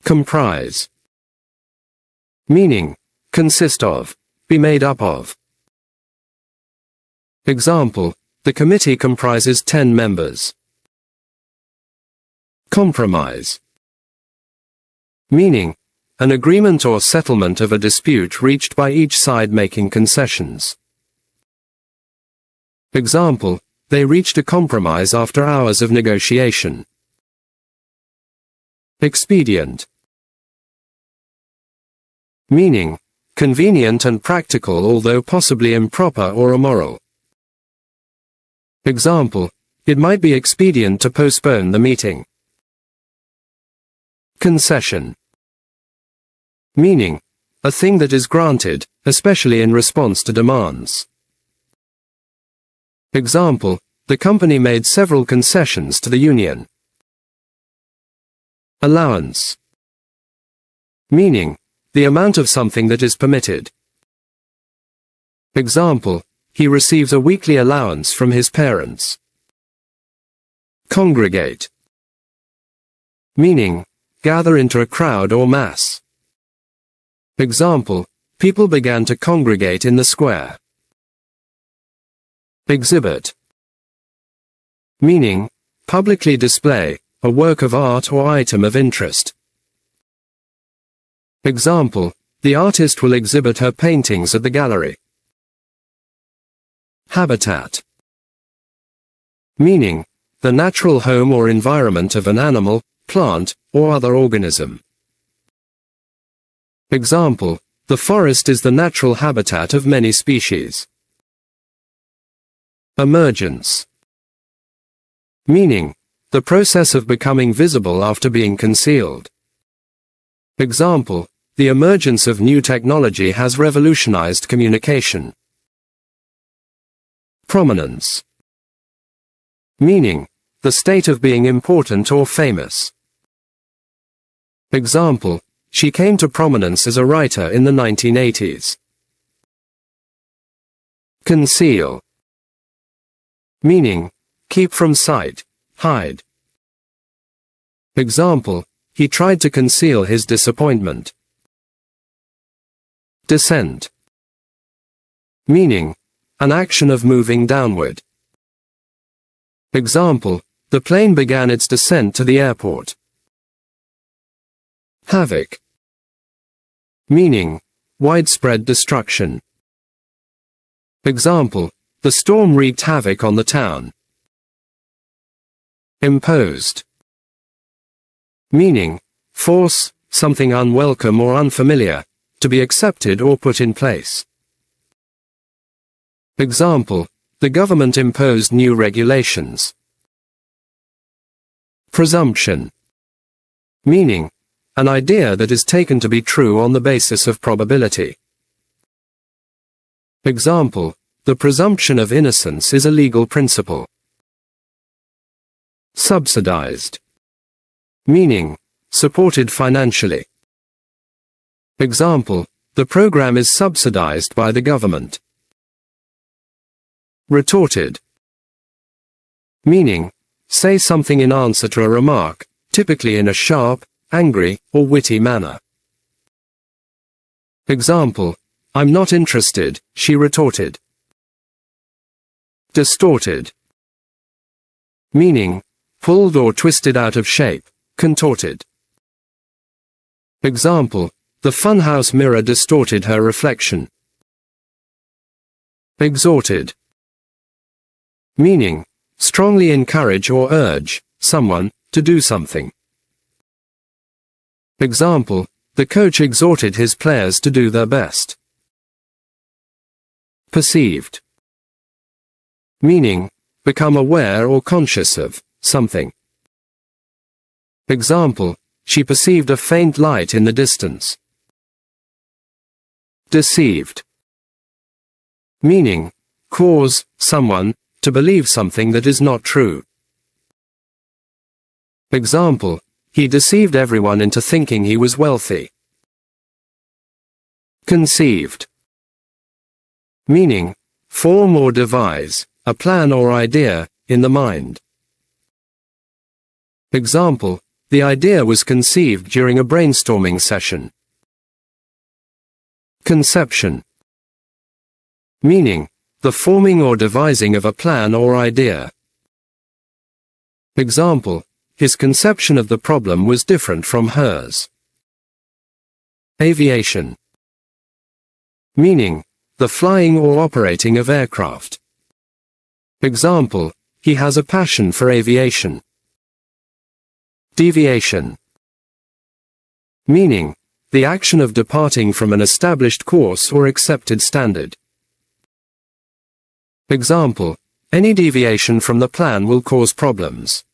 Comprise. Meaning, consist of, be made up of. Example, the committee comprises 10 members. Compromise. Meaning, an agreement or settlement of a dispute reached by each side making concessions. Example, they reached a compromise after hours of negotiation. Expedient. Meaning, convenient and practical although possibly improper or immoral. Example, it might be expedient to postpone the meeting. Concession. Meaning, a thing that is granted, especially in response to demands. Example, the company made several concessions to the union. Allowance. Meaning, the amount of something that is permitted. Example, he receives a weekly allowance from his parents. Congregate. Meaning, gather into a crowd or mass. Example, people began to congregate in the square. Exhibit. Meaning, publicly display, a work of art or item of interest. Example, the artist will exhibit her paintings at the gallery. Habitat. Meaning, the natural home or environment of an animal, plant, or other organism. Example, the forest is the natural habitat of many species. Emergence. Meaning, the process of becoming visible after being concealed. Example, the emergence of new technology has revolutionized communication. Prominence. Meaning, the state of being important or famous. Example, she came to prominence as a writer in the 1980s. Conceal. Meaning, keep from sight, hide. Example, he tried to conceal his disappointment. Descent. Meaning, an action of moving downward. Example, the plane began its descent to the airport. Havoc. Meaning, widespread destruction. Example, the storm wreaked havoc on the town. Imposed. Meaning, force, something unwelcome or unfamiliar, to be accepted or put in place. Example, the government imposed new regulations. Presumption. Meaning, an idea that is taken to be true on the basis of probability. Example, the presumption of innocence is a legal principle. Subsidized. Meaning, supported financially. Example, the program is subsidized by the government. Retorted. Meaning, say something in answer to a remark, typically in a sharp, angry, or witty manner. Example, I'm not interested, she retorted. Distorted. Meaning, pulled or twisted out of shape, contorted. Example, the funhouse mirror distorted her reflection. Exhorted. Meaning, strongly encourage or urge someone to do something. Example, the coach exhorted his players to do their best. Perceived. Meaning, become aware or conscious of something. Example, she perceived a faint light in the distance. Deceived. Meaning, cause someone to believe something that is not true. Example, he deceived everyone into thinking he was wealthy. Conceived. Meaning, form or devise, a plan or idea, in the mind. Example, The idea was conceived during a brainstorming session. Conception. Meaning, the forming or devising of a plan or idea. Example, his conception of the problem was different from hers. Aviation. Meaning, the flying or operating of aircraft. Example, he has a passion for aviation. Deviation. Meaning, the action of departing from an established course or accepted standard. Example, any deviation from the plan will cause problems.